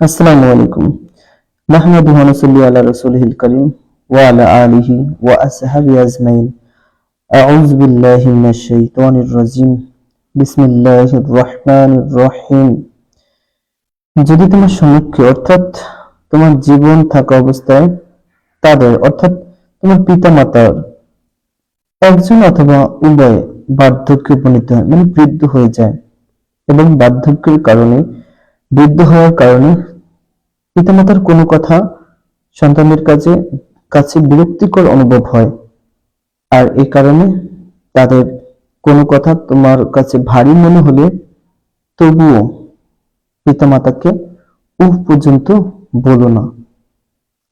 আসসালামু আলাইকুম। নাহমাদুহু ওয়া নুসাল্লি আলা রাসূলিহিল কারীম ওয়া আলা আলিহি ওয়া আসহাবিহি আজমাইন। আউযু বিল্লাহি মিনাশ শাইতানির রাজীম। বিসমিল্লাহির রহমানির রহিম। যদি তোমার সম্মুখে অর্থাৎ তোমার জীবন থাকা অবস্থায় তাদের অর্থাৎ তোমার পিতামাতার একজন অথবা উভয় বার্ধক্যে উপনীত হয়, মানে বৃদ্ধ হয়ে যায়, এবং বার্ধক্যের কারণে বৃদ্ধ হওয়ার কারণে পিতামাতার কোনো কথা সন্তানদের কাছে বিরক্তিকর অনুভব হয়, আর এই কারণে তাদের কোনো কথা তোমার কাছে ভারী মনে হলে তবুও পিতামাতাকে উহ পর্যন্ত বলো না,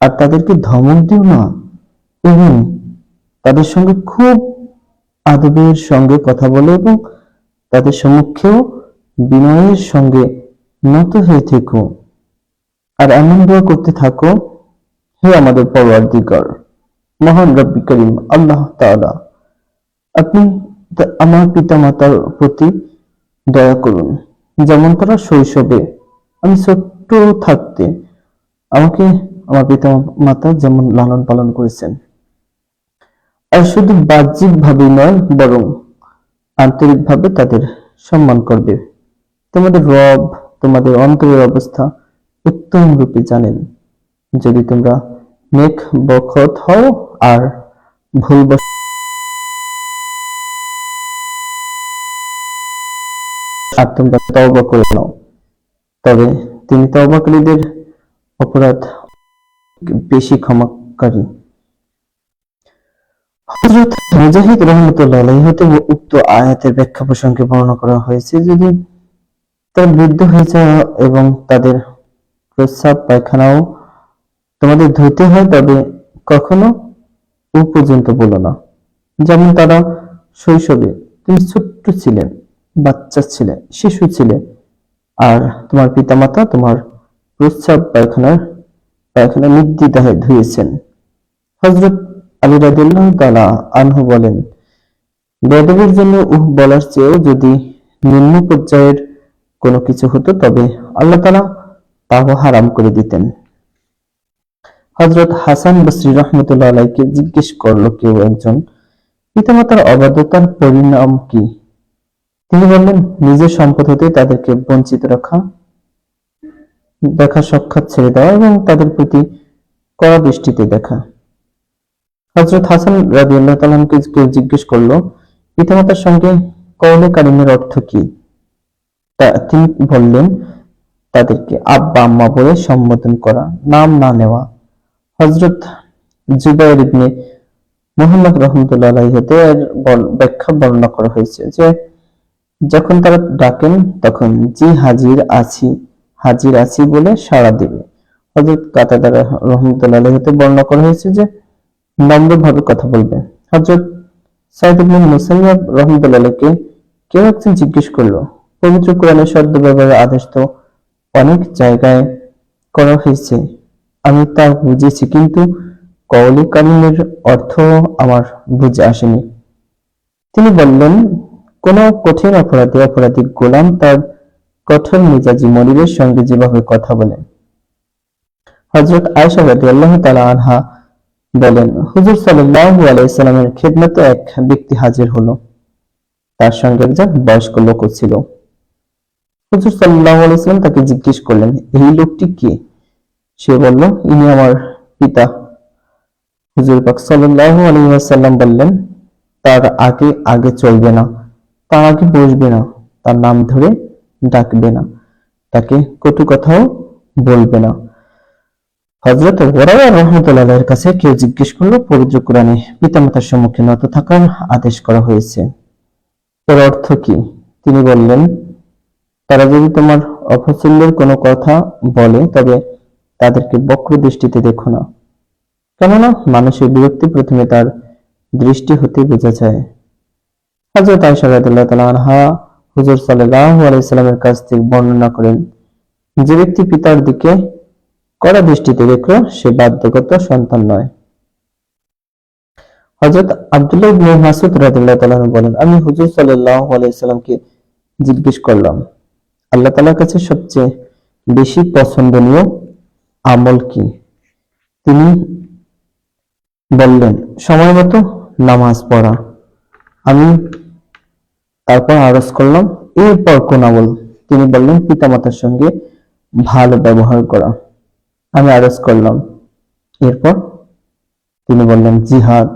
আর তাদেরকে ধমক দিও না, এবং তাদের সঙ্গে খুব আদবের সঙ্গে কথা বলো এবং তাদের সম্মুখেও বিনয়ের সঙ্গে নত হয়ে থেকো। আর এমন দোয়া করতে থাকো, হে আমাদের পরওয়ারদিগার, মহান রব্বি করিম আল্লাহ তাআলা, আপনি আমার পিতামাতার প্রতি দয়া করুন, যেমন তারা শৈশবে, আমি ছোট্ট থাকতে আমাকে আমার পিতামাতা যেমন লালন পালন করেছেন। আর শুধু বাহ্যিক ভাবেই নয়, বরং আন্তরিকভাবে তাদের সম্মান করবে। তোমাদের রব তোমাদের অন্তরের অবস্থা উত্তম রূপে জানেন। যদি তোমরা নেক বখত হও আর ভুলবশত আর তোমরা তওবা করে নাও, তবে তিনি তওবাকারীদের অপরাধ বেশি ক্ষমাকারী। হযরত মুজাহিদ রাহমাতুল্লাহ আলাইহি হতে উক্ত আয়াতের ব্যাখ্যা প্রসঙ্গে বর্ণনা করা হয়েছে, যদি তারা বৃদ্ধ হয়ে যায় এবং তাদের প্রস্রাব পায়খানাও তোমাদের ধুতে হয়, তবে কখনো ও পর্যন্ত বলো না। যেমন তারা শৈশবে তুমি ছোট্ট ছিলে, বাচ্চা ছিলে, শিশু ছিলে, আর তোমার পিতামাতা তোমার প্রস্রাব পায়খানা নির্দ্বিধায় ধুয়েছেন। হযরত আলী রাদিয়াল্লাহু তাআলা আনহু বলেন, বেয়াদবির জন্য বলার চেয়েও যদি নিম্ন পর্যায়ের কোনো কিছু হতো তবে আল্লাহ তাআলা তাও হারাম করে দিতেন। হযরত হাসান বসরি রাহমাতুল্লাহ আলাইহিকে জিজ্ঞেস করলো কেউ একজন, পিতামাতার অবাধ্যতার পরিণাম কি? তিনি বললেন, নিজের সম্পদ হতে তাদেরকে বঞ্চিত দেখা সাক্ষাৎ ছেড়ে দেওয়া এবং তাদের প্রতি কড়া দৃষ্টিতে দেখা। হযরত হাসান রাদিয়াল্লাহু তাআলা আনহুকে কেউ জিজ্ঞেস করলো, পিতামাতার সঙ্গে কওলে কারিমের অর্থ কি? তিনি বললেন, তাদেরকে আব্বা আম্মা বলে সম্বোধন করা, নাম না নেওয়া। হযরত জুবাইর ইবনে মুহাম্মদ রাহমাতুল্লাহ আলাইহি হতে এর ব্যাখ্যা বর্ণনা করা হয়েছে যে, যখন তারা ডাকেন তখন জি হাজির আছি বলে সাড়া দিবে। হযরত কাতাদা রাহমাতুল্লাহ আলাইহি হতে বর্ণনা করা হয়েছে যে, নম্রভাবে কথা বলবে। হযরত সাঈদ ইবনে মুসাইয়াব রাহমাতুল্লাহ আলাইহিকে কেউ একজন জিজ্ঞেস করলো, পবিত্র কোরআনের শব্দ ব্যবহারের আদেশ তো অনেক জায়গায় করা হয়েছে, আমি তা বুঝেছি, কিন্তু কওলে কারিমের অর্থ আমার বুঝে আসেনি। তিনি বললেন, কোন কঠিন অপরাধী গোলাম তার কঠোর মেজাজি মনিবের সঙ্গে যেভাবে কথা বলে। হযরত আয়েশা রাদিয়াল্লাহু তাআলা আনহা বলেন, হুজুর সাল্লাল্লাহু আলাইহি সাল্লামের খিদমতে এক ব্যক্তি হাজির হলো, তার সঙ্গে একজন বয়স্ক লোক ছিল। হুজুর সাল্লাল্লাহু আলাইহি সাল্লাম তাকে জিজ্ঞেস করলেন, এই লোকটি কে? সে বলল, ইনি আমার পিতা। হুজুর পাক সাল্লাল্লাহু আলাইহি ওয়াসাল্লাম বললেন, তার আগে চলবে না, তার আগে বসবে না, তার নাম ধরে ডাকবে না, তাকে কটু কথাও বলবে না। হযরত হুরায়রা রাহমাতুল্লাহ আলাইহির কাছে কেউ জিজ্ঞেস করলো, পবিত্র কোরআনে পিতামাতার সম্মুখে নত থাকার আদেশ করা হয়েছে, এর অর্থ কি? তিনি বললেন, তারা যদি তোমার অপছন্দের কোনো কথা বলে তবে তাদেরকে বক্র দৃষ্টিতে দেখো না, কেননা মানুষের বিরক্তি প্রথমে তার দৃষ্টি হতে বোঝা যায়। হযরত আয়েশা রাদিয়াল্লাহু তাআলা আনহা হুজুর সাল্লাল্লাহু আলাইহি সাল্লামের কাছ থেকে বর্ণনা করেন, যে ব্যক্তি পিতার দিকে কড়া দৃষ্টিতে দেখলো সে বাধ্যগত সন্তান নয়। হযরত আব্দুল্লাহ ইবনে মাসউদ রাদিয়াল্লাহু তাআলা বলেন, আমি হুজুর সাল্লাল্লাহু আলাইহি সাল্লামকে জিজ্ঞেস করলাম, আল্লাহ তাআলার কাছে সবচেয়ে বেশি পছন্দনীয় আমল কি? তিনি বললেন, সময় মতো নামাজ পড়া। আমি তারপর আরজ করলাম, এরপর কোন আমল? তিনি বললেন, পিতামাতার সঙ্গে ভালো ব্যবহার করা। আমি আরজ করলাম, এরপর? তিনি বললেন, জিহাদ।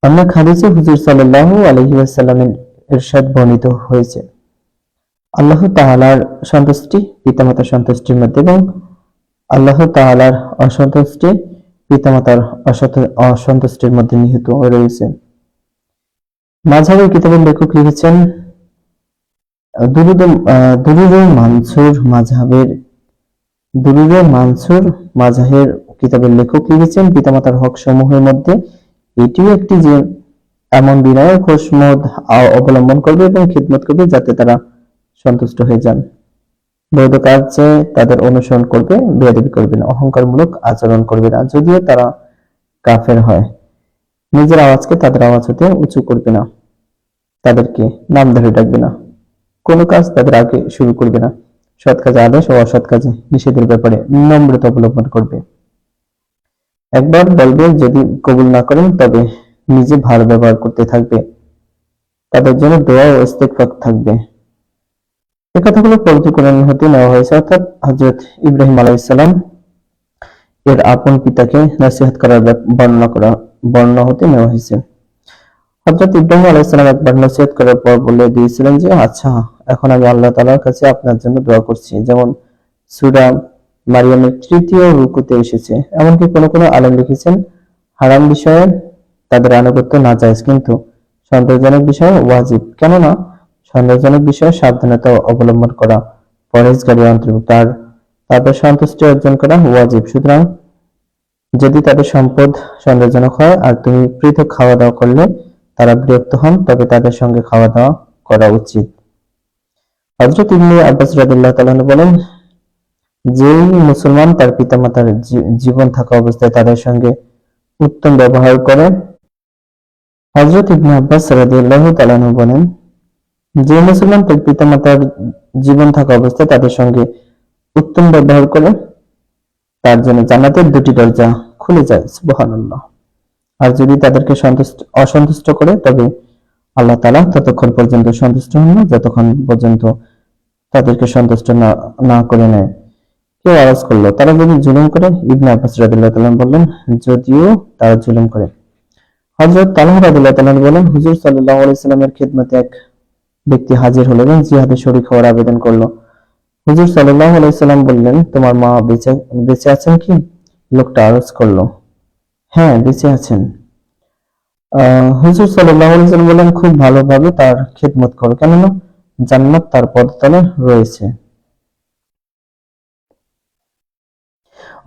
অন্য হাদিসে হুজুর সাল্লাল্লাহু আলাইহি ওয়াসাল্লামের ইরশাদ বর্ণিত হয়েছে, আল্লাহ তাআলার সন্তুষ্টি পিতামাতার সন্তুষ্টির মধ্যে এবং আল্লাহ তাআলার অসন্তুষ্টি পিতামাতার অসন্তুষ্টির মধ্যে নিহিত রয়েছে। মাযহাবের কিতাবের লেখক লিখেছেন, দুরুদুল মানসুর মাযহাবের কিতাবের লেখক লিখেছেন, পিতামাতার হক সমূহের মধ্যে এটিও একটি যে এমন বিনয় খোশমদ অবলম্বন করবে এবং খিদমত করবে যাতে তারা সন্তুষ্ট হয়ে যান। বৈধ কাজে তাদের অনুসরণ করবে, বেয়াদবি করবে না, অহংকারমূলক আচরণ করবে না, যদিও তারা কাফের হয়। নিজের আওয়াজকে তাদের আওয়াজ হতে উঁচু করবে না, তাদেরকে নাম ধরে ডাকবে না, কোনো কাজ তাদের আগে শুরু করবে না, সৎ কাজে আদেশ ও অসৎ কাজে নিষেধের ব্যাপারে নম্রতা অবলম্বন করবে। একবার বলবে, যদি কবুল না করেন তবে নিজে ভালো ব্যবহার করতে থাকবে, তাদের জন্য দোয়া ও ইস্তেগফার থাকবে। এই কথাগুলো পবিত্র কোরআন হতে নেওয়া হয়েছে, অর্থাৎ হযরত ইব্রাহিম আলাইহিস সালাম এর আপন পিতাকে নসিহত করার বর্ণনা হতে নেওয়া হয়েছে। হযরত ইব্রাহিম আলাইহিস সালাম একবার নসিহত করার পর বলে দিয়েছিলেন যে, আচ্ছা, এখন আমি আল্লাহ তাআলার কাছে আপনার জন্য দোয়া করছি, যেমন সূরা মারিয়ামের 3য় রুকুতে এসেছে। এমনকি কোন কোন আলেম লিখেছেন, হারাম বিষয়ে তাদের আনুগত্য নাজায়েজ, কিন্তু সন্দেহজনক বিষয়ে ওয়াজিব। কেননা সন্দেহজনক বিষয়ে সাবধানতা অবলম্বন করা পরহেজগারির অন্তর্ভুক্ত, আর তাদের সন্তুষ্টি অর্জন করা ওয়াজিব। সুতরাং যদি তাদের সম্পদ সন্দেহজনক হয় আর তুমি পৃথক খাওয়া দাওয়া করলে তারা বিরক্ত হন, তবে তাদের সঙ্গে খাওয়া দাওয়া করা উচিত। হযরত ইবনে আব্বাস রাদিয়াল্লাহু তাআলা বলেন, যেই মুসলমান তার পিতামাতার জীবন থাকা অবস্থায় তাদের সঙ্গে উত্তম ব্যবহার করে, হযরত ইবনে আব্বাস রাদিয়াল্লাহু তাআলা বলেন, যে মুসলমান তার পিতামাতার জীবন থাকা অবস্থায় তাদের সঙ্গে উত্তম ব্যবহার করে, তার জন্য জান্নাতের 2টি দরজা খুলে যায়। সুবহানাল্লাহ। আর যদি তাদেরকে অসন্তুষ্ট করে, তবে আল্লাহ তাআলা ততক্ষণ পর্যন্ত সন্তুষ্ট হন না যতক্ষণ পর্যন্ত তাদেরকে সন্তুষ্ট না করে নেয়। কেউ আওয়াজ করলো, তারা যদি জুলুম করে? ইবনে আব্বাস রাদিয়াল্লাহু তাআলা বললেন, যদিও তারা জুলুম করে। হযরত তালহা রাদিয়াল্লাহু তাআলা বলেন, হুজুর সাল্লাল্লাহু আলাইহি সাল্লামের খিদমতে এক ব্যক্তি হাজির হলো এবং জিহাদে শরীক হওয়ার আবেদন করলো। হুজুর সাল্লাল্লাহু আলাইহি সাল্লাম বললেন, তোমার মা বেঁচে আছেন কি? লোকটা আরজ করলো, হ্যাঁ, বেঁচে আছেন। হুজুর সাল্লাল্লাহু আলাইহি সাল্লাম বললেন, খুব ভালোভাবে তার খিদমত করো, কেননা জান্নাত তার পদতলে রয়েছে।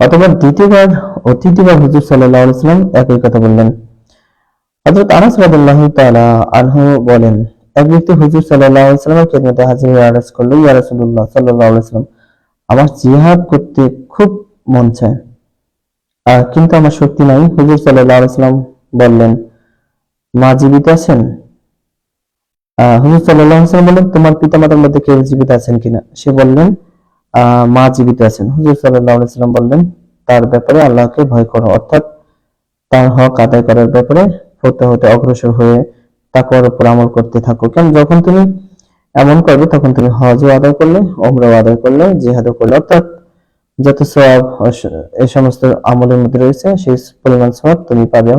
অথবা তৃতীয়বার হুজুর সাল্লাল্লাহু আলাইহি সাল্লাম একই কথা বললেন। হযরত আনাস রাদিয়াল্লাহু তাআলা আনহু বলেন, এক ব্যক্তি হুজুর সাল্লাল্লাহু আলাইহি সাল্লামের খিদমতে হাজির হয়ে আরজ করল, ইয়া রাসূলুল্লাহ সাল্লাল্লাহু আলাইহি সাল্লাম, আমার জিহাদ করতে খুব মন চায়, কিন্তু আমার শক্তি নাই। হুজুর সাল্লাল্লাহু আলাইহি সাল্লাম বললেন, মা জীবিত আছেন? হুজুর সাল্লাল্লাহু আলাইহি সাল্লাম বললেন, তোমার পিতামাতার মধ্যে কেউ জীবিত আছেন কিনা? সে বললেন, মা জীবিত আছেন। হুজুর সাল্লাল্লাহু আলাইহি সাল্লাম বললেন, তার ব্যাপারে আল্লাহকে ভয় করো, অর্থাৎ তার হক আদায় করার ব্যাপারে হতে হতে অগ্রসর হয়ে তাকওয়ার উপর আমল করতে থাকো। কারণ যখন তুমি এমন করবে, তখন তুমি হজও আদায় করলে, ওমরাও আদায় করলে, জিহাদও করলে, অর্থাৎ যত সওয়াব এই সমস্ত আমলের মধ্যে রয়েছে সেই পরিমাণ সওয়াব তুমি পাবে।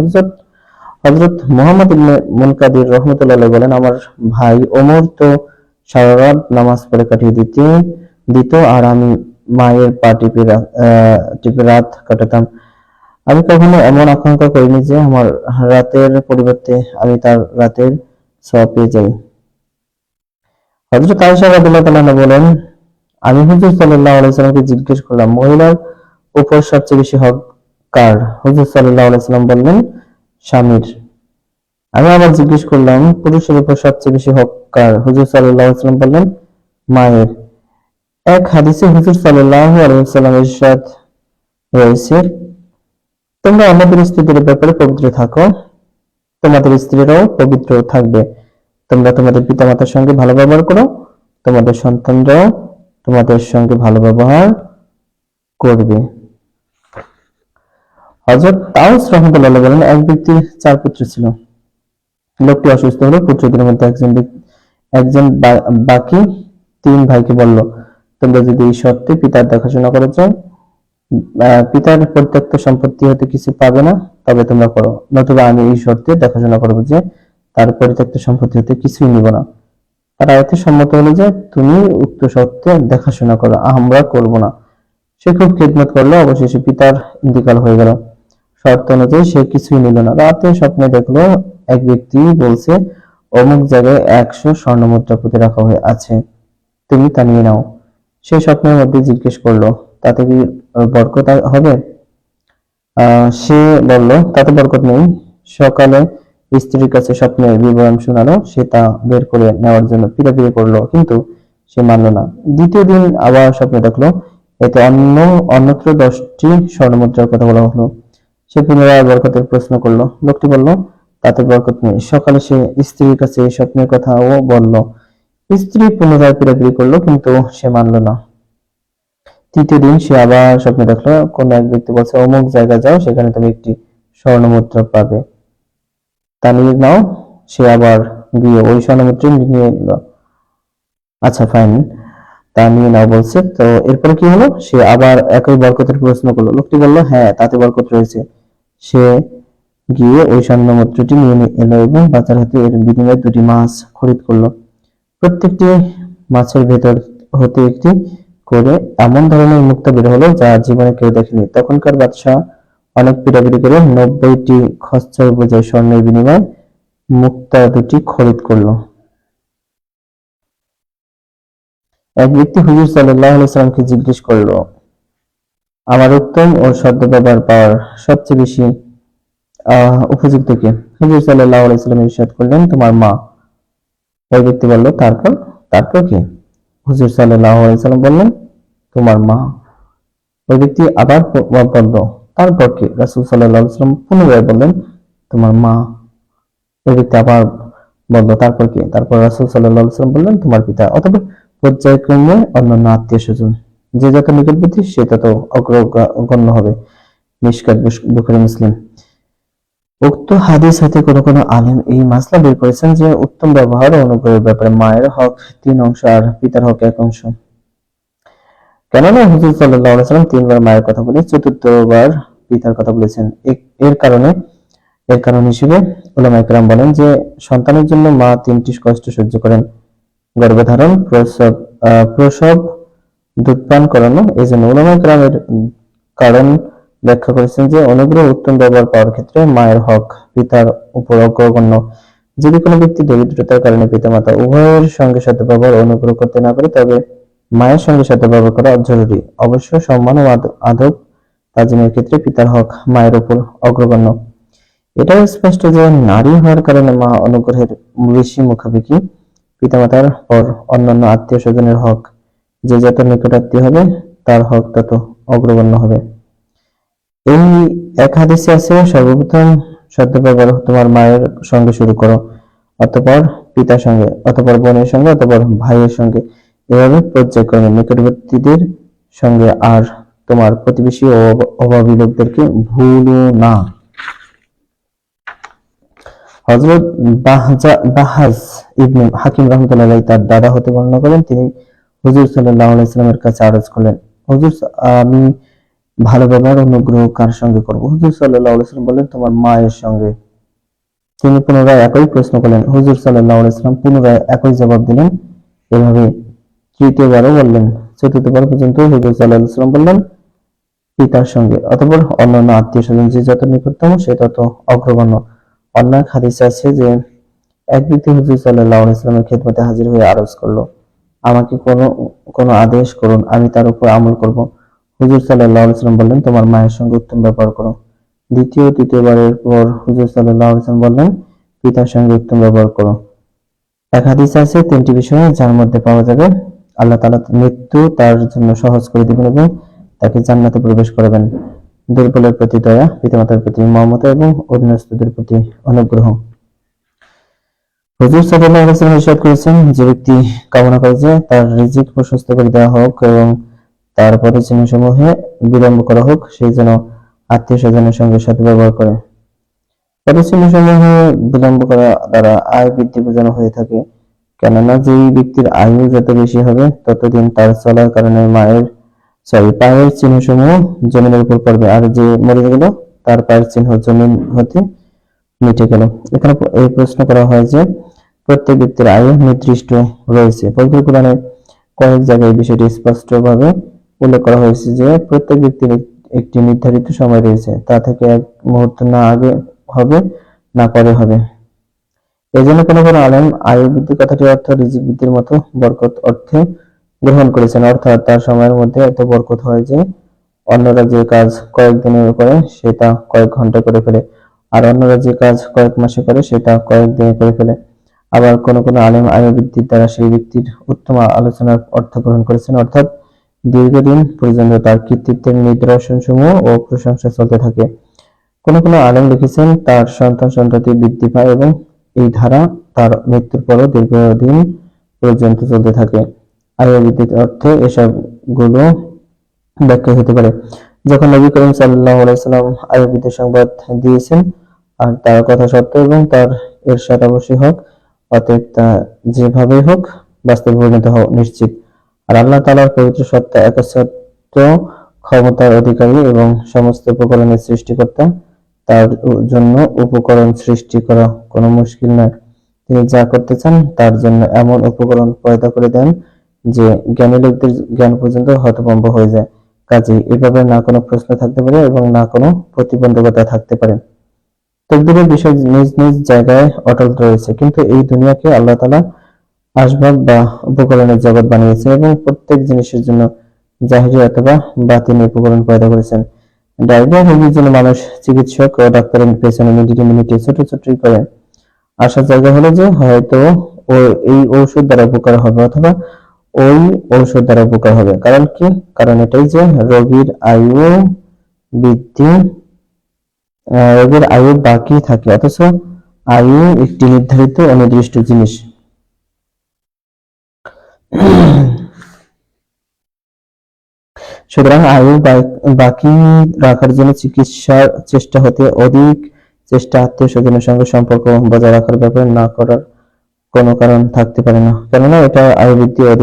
হযরত মুহাম্মদ ইবনে মুনকাদির রাহমাতুল্লাহ আলাইহি বলেন, আমার ভাই ওমর তো সারা রাত নামাজ পড়ে কাটিয়ে দিত আর আমি মায়ের পা টিপে রাত কাটাতাম। আমি কখনো এমন আকাঙ্ক্ষা করিনি যে আমার রাতের পরিবর্তে আমি তার রাতের সওয়াব পেয়ে যাই। হযরত আয়েশা রাদিয়াল্লাহু তাআলা বলেন, আমি হুজুর সাল্লাল্লাহু আলাইহি সাল্লামকে জিজ্ঞেস করলাম, মহিলার উপর সবচেয়ে বেশি হক কার? হুজুর সাল্লাল্লাহু আলাইহি সাল্লাম বললেন, স্বামীর। আমি আবার জিজ্ঞেস করলাম, পুরুষের উপর সবচেয়ে বেশি হক কার? হুজুর সাল্লাল্লাহু আলাইহি সাল্লাম বললেন, মায়ের। এক হাদিসে হুজুর সাল্লাল্লাহু আলাইহি সাল্লামের ইরশাদ রয়েছে, তোমরা আমাদের স্ত্রীদের ব্যাপারে পবিত্র থাকো, তোমাদের স্ত্রীরাও পবিত্র থাকবে। তোমরা তোমাদের পিতামাতার সঙ্গে ভালো ব্যবহার করো, তোমাদের সন্তানরাও তোমাদের সঙ্গে ভালো ব্যবহার করবে। হযরত তাউস রাহমাতুল্লাহ আলাইহি বলেন, এক ব্যক্তির 4 পুত্র ছিল। লোকটি অসুস্থ হলে পুত্রদের মধ্যে একজন বাকি 3 ভাইকে বলল, তোমরা যদি এই শর্তে পিতার দেখাশোনা করে চাও, পিতার পরিত্যক্ত সম্পত্তি হতে কিছু পাবে না, তবে তোমরা করো, নতুবা আমি এই শর্তে দেখাশোনা করব যে তার পরিত্যক্ত সম্পত্তি হতে কিছুই নিব না। তারা এতে সম্মত হলো যে তুমি উক্ত শর্তে দেখাশোনা করো, আমরা করব না। সে খুব খেদমত করলো, অবশেষে পিতার ইন্তিকাল হয়ে গেল। শর্ত অনুযায়ী সে কিছুই নিল না। রাতে স্বপ্নে দেখলো এক ব্যক্তি বলছে, অমুক জায়গায় 100 স্বর্ণ মুদ্রা পুঁতে রাখা হয়ে আছে, তুমি তা নিয়ে নাও। সে স্বপ্নের মধ্যে জিজ্ঞেস করলো, তাতে কি বরকত হবে? সে বলল, তাতে বরকত নেই। সকালে স্ত্রীর কাছে স্বপ্নের বিবরণ শোনালো, সে তা বের করে নেওয়ার জন্য পিড়াপিড়ি করলো, কিন্তু সে মানল না। দ্বিতীয় দিন আবার স্বপ্নে দেখলো, এতে অন্যত্র 10টি স্বর্ণমুদ্রার কথা বলা হলো। সে পুনরায় বরকতের প্রশ্ন করলো। লোকটি বলল, তাতে বরকত নেই। সকালে সে স্ত্রীর কাছে এই স্বপ্নের কথাও বলল। স্ত্রী পুনরায় পিড়াপিড়ি করলো, কিন্তু সে মানল না। তৃতীয় দিন সে আবার স্বপ্নে দেখলো, কোন এক ব্যক্তি বলছে, অমুক জায়গায় যাও, সেখানে তুমি একটি স্বর্ণমুদ্রা পাবে, তা নিয়ে নাও। সে আবার গিয়ে ওই স্বর্ণমুদ্রা নিয়ে এলো। আচ্ছা ফাইন, তা নিয়ে নাও বলছে। তো এরপরে কি হলো? সে আবার একই বরকতের প্রশ্ন করলো। লোকটি বলল, হ্যাঁ, তাতে বরকত রয়েছে। সে গিয়ে ওই স্বর্ণমুদ্রাটি নিয়ে এলো এবং বাজার হতে এর বিনিময়ে 2টি মাছ খরিদ করলো। প্রত্যেকটি মাছের ভেতর হতে একটি করে এমন ধরনের মুক্তা বের হলো যা জীবনে কেউ দেখেনি। তখনকার বাদশাহ অনেক পিটাপিটি করে 90টি খচ্চর বোঝাই স্বর্ণের বিনিময়ে মুক্তা দুটি খরিদ করলো। এক ব্যক্তি হুজুর সাল্লাল্লাহু আলাইহি সাল্লামকে জিজ্ঞেস করলো, আমার উত্তম ও সদ্য ব্যবহার পাওয়ার সবচেয়ে বেশি উপযুক্ত কে? হুজুর সাল্লাল্লাহু আলাইহি সাল্লাম ইরশাদ করলেন, তোমার মা। ওই ব্যক্তি বলল, তারপর? তারপর কে? হুজুর সাল্লাল্লাহু আলাইহি সাল্লাম বললেন, তোমার মা। ওই ব্যক্তি আবার বলল, তারপর কে? রাসূল সাল্লাল্লাহু আলাইহি সাল্লাম পুনরায় বললেন, তোমার মা। ওই ব্যক্তি আবার বলল, তারপর কে? তারপর রাসূল সাল্লাল্লাহু আলাইহি সাল্লাম বললেন, তোমার পিতা। অতঃপর পর্যায়ক্রমে অন্যান্য আত্মীয়-স্বজন। যে যত নিকটবর্তী সে তত অগ্রগণ্য হবে। মিশকাত, বুখারী, মুসলিম। উক্ত হাদিস হতে কোনো কোনো আলেম এই মাসলা বের করেছেন যে উত্তম ব্যবহার ও অনুগ্রহের ব্যাপারে মায়ের হক 3 অংশ আর পিতার হক 1 অংশ। কেননা হুজুর সাল্লাল্লাহু আলাইহি সাল্লাম 3 বার মায়ের কথা বলে 4বার পিতার কথা বলেছেন। এর কারণ হিসেবে উলামায়ে কেরাম বলেন যে সন্তানের জন্য মা 3টি কষ্ট সহ্য করেন: গর্ভধারণ, প্রসব, দুধ পান করানো। এই জন্য উলামায়ে কেরাম এর কারণ ব্যাখ্যা করেছেন যে অনুগ্রহ উত্তম ব্যবহার পাওয়ার ক্ষেত্রে মায়ের হক পিতার উপর অগ্রগণ্য। যদি কোনো ব্যক্তি দরিদ্রতার কারণে পিতামাতা উভয়ের সঙ্গে সদ্ব্যবহার ও অনুগ্রহ করতে না পারে, তবে মায়ের সঙ্গে সদ্ব্যবহার করা জরুরি। অবশ্য সম্মান ও আদব তাজিমের ক্ষেত্রে পিতার হক মায়ের উপর অগ্রগণ্য। এটাও স্পষ্ট যে নারী হওয়ার কারণে মা অনুগ্রহের বেশি মুখাপেক্ষী। পিতামাতার পর অন্যান্য আত্মীয় স্বজনের হক, যে যত নিকটাত্মীয় হবে তার হক তত অগ্রগণ্য হবে। এই এক হাদিসে আছে, সর্বপ্রথম সদ্ব্যবহার তোমার মায়ের সঙ্গে শুরু করো, অতঃপর পিতার সঙ্গে, অতঃপর বোনের সঙ্গে, অতঃপর ভাইয়ের সঙ্গে, এভাবে পর্যায়ক্রমে নিকটবর্তীদের সঙ্গে, আর তোমার প্রতিবেশী ও অভাবী লোকদেরকে ভুলো না। হযরত বাহাজ ইবনে হাকিম রাহমাতুল্লাহ আলাইহি তার দাদা হতে বর্ণনা করেন, তিনি হুজুর সাল্লাল্লাহু আলাইহি সাল্লামের কাছে আরজ করলেন, হুজুর, আমি ভালো ব্যবহার অনুগ্রহ কার সঙ্গে করব? হুজুর সাল্লাল্লাহু আলাইহি সাল্লাম বললেন, তোমার মায়ের সঙ্গে। তিনি পুনরায় একই প্রশ্ন করলেন। হুজুর সাল্লাল্লাহু আলাইহি সাল্লাম পুনরায় একই জবাব দিলেন। এভাবে তৃতীয়বারও বললেন। চতুর্থবার পর্যন্ত হুজুর সাল্লাল্লাহু আলাইহি সাল্লাম বললেন, পিতার সঙ্গে, অতঃপর অন্যান্য আত্মীয় স্বজন, যে যত নিকটতম সে তত অগ্রগণ্য। অন্য এক হাদিসে আছে যে এক ব্যক্তি হুজুর সাল্লাল্লাহু আলাইহি সাল্লামের খেদমতে হাজির হয়ে আরজ করলো, আমাকে কোনো আদেশ করুন, আমি তার উপর আমল করব। হুজুর সাল্লাল্লাহু আলাইহি সাল্লাম বললেন, তোমার মায়ের সঙ্গে উত্তম ব্যবহার করো। তৃতীয়বারের পর হুজুর সাল্লাল্লাহু আলাইহি সাল্লাম বললেন, পিতার সঙ্গে উত্তম ব্যবহার করো। এক হাদিসে আছে 3টি বিষয় যার মধ্যে পাওয়া যাবে আল্লাহ তাআলা মৃত্যু তার জন্য সহজ করে দিবেন এবং তাকে জান্নাতে প্রবেশ করাবেন: দুর্বলের প্রতি দয়া, পিতামাতার প্রতি মমতা এবং অধীনস্থদের প্রতি অনুগ্রহ। হুজুর সাল্লাল্লাহু আলাইহি ওয়াসাল্লাম ইরশাদ করেছেন, যে ব্যক্তি কামনা করে যে তার রিজিক প্রশস্ত করে দেওয়া হোক এবং তার পদচিহ্নসমূহে বিলম্ব করা হোক, সেই যেন আত্মীয়-স্বজনের সঙ্গে সদ্ব্যবহার করে। পদচিহ্নসমূহে বিলম্ব করা দ্বারা আয় বৃদ্ধি বোঝানো হয়ে থাকে, কেননা যেই ব্যক্তির আয়ু যত বেশি হবে ততদিন তার চলার কারণে পায়ের চিহ্নসমূহ জমিনের উপর পড়বে, আর যে মরে গেল তার পায়ের চিহ্ন জমিন হতে মিটে গেল। এখানে এই প্রশ্ন করা হয় যে প্রত্যেক ব্যক্তির আয়ু নির্দিষ্ট রয়েছে। পবিত্র কোরআনে কয়েক জায়গায় বিষয়টি স্পষ্টভাবে উল্লেখ করা হয়েছে যে প্রত্যেক ব্যক্তির একটি নির্ধারিত সময় রয়েছে, তা থেকে এক মুহূর্ত না আগে হবে না পরে হবে। এই জন্য কোনো কোনো আলেম আয়ু বৃদ্ধি কথাটির অর্থ রিজিক বৃদ্ধির মতো বরকত অর্থে গ্রহণ করেছেন, অর্থাৎ তার সময়ের মধ্যে এত বরকত হয় যে অন্যরা যে কাজ কয়েকদিনে করে সেটা কয়েক ঘন্টা করে ফেলে, আর অন্যরা যে কাজ কয়েক মাসে করে সেটা কয়েক দিনে করে ফেলে। আবার কোনো কোনো আলেম আয়ু বৃদ্ধির দ্বারা সেই ব্যক্তির উত্তম আলোচনার অর্থ গ্রহণ করেছেন, অর্থাৎ দীর্ঘদিন পর্যন্ত তার কৃতিত্বের নিদর্শনসমূহ ও প্রশংসা চলতে থাকে। কোনো কোনো আলেম লিখেছেন তার সন্তান-সন্ততি বৃদ্ধি পায় এবং এই ধারা তার মৃত্যুর পরও দীর্ঘদিন পর্যন্ত চলতে থাকে। আয়ু বৃদ্ধির অর্থে এসবগুলো ব্যাখ্যা হতে পারে। যখন নবী করিম সাল্লাল্লাহু আলাইহি ওয়াসাল্লাম আয়ু বৃদ্ধির সংবাদ দিয়েছেন আর তার কথা সত্য এবং তার ইরশাদ অবশ্যই হক, অতএব তা যেভাবেই হোক বাস্তবে পরিণত হওয়া নিশ্চিত। আর আল্লাহ তাআলার পবিত্র সত্তা, একচ্ছত্র ক্ষমতার অধিকারী এবং সমস্ত উপকরণের সৃষ্টিকর্তা। তার জন্য উপকরণ সৃষ্টি করা কোনো মুশকিল নয়। তিনি যা করতে চান তার জন্য এমন উপকরণ পয়দা করে দেন যে জ্ঞানী লোকদের জ্ঞান পর্যন্ত হতভম্ব হয়ে যায়। কাজেই এ ব্যাপারে না কোনো প্রশ্ন থাকতে পারে এবং না কোনো প্রতিবন্ধকতা থাকতে পারে। তকদীরের বিষয় নিজ নিজ জায়গায় অটল রয়েছে, কিন্তু এই দুনিয়াকে আল্লাহ তাআলা আসবাব বা উপকরণের জগৎ বানিয়েছে এবং প্রত্যেক জিনিসের জন্য জাহিরি অথবা বাতিনি উপকরণ পয়দা করেছেন। ডায়রিয়া রোগীর জন্য মানুষ চিকিৎসক ও ডাক্তারের পেছনে মিনিটে মিনিটে ছোটাছুটি করে। আসার জায়গা হলো যে হয়তো এই ঔষধ দ্বারা উপকার হবে অথবা ওই ঔষধ দ্বারা উপকার হবে। কারণ কি? কারণ এটাই যে বৃদ্ধি রোগীর আয়ু বাকি থাকে, অথচ আয়ু একটি নির্ধারিত অনির্দিষ্ট জিনিস। সুতরাং আয়ু বাকি রাখার জন্য চিকিৎসার চেষ্টা হতে অধিক চেষ্টা আত্মীয়-স্বজনের সঙ্গে সম্পর্ক বজায় রাখার ব্যাপারে না করার কোনো কারণ থাকতে পারে না, কেননা এটা আয়ু বৃদ্ধি ও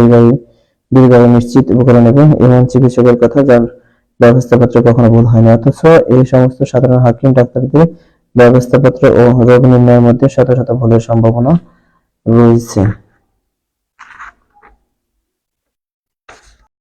দীর্ঘায়ু নিশ্চিত উপকরণ এবং এমন চিকিৎসকের কথা যার ব্যবস্থাপত্র কখনো ভুল হয়নি। অথচ এই সমস্ত সাধারণ হাকিম ডাক্তারদের ব্যবস্থাপত্র ও রোগ নির্ণয়ের মধ্যে শত শত ভুলের সম্ভাবনা রয়েছে।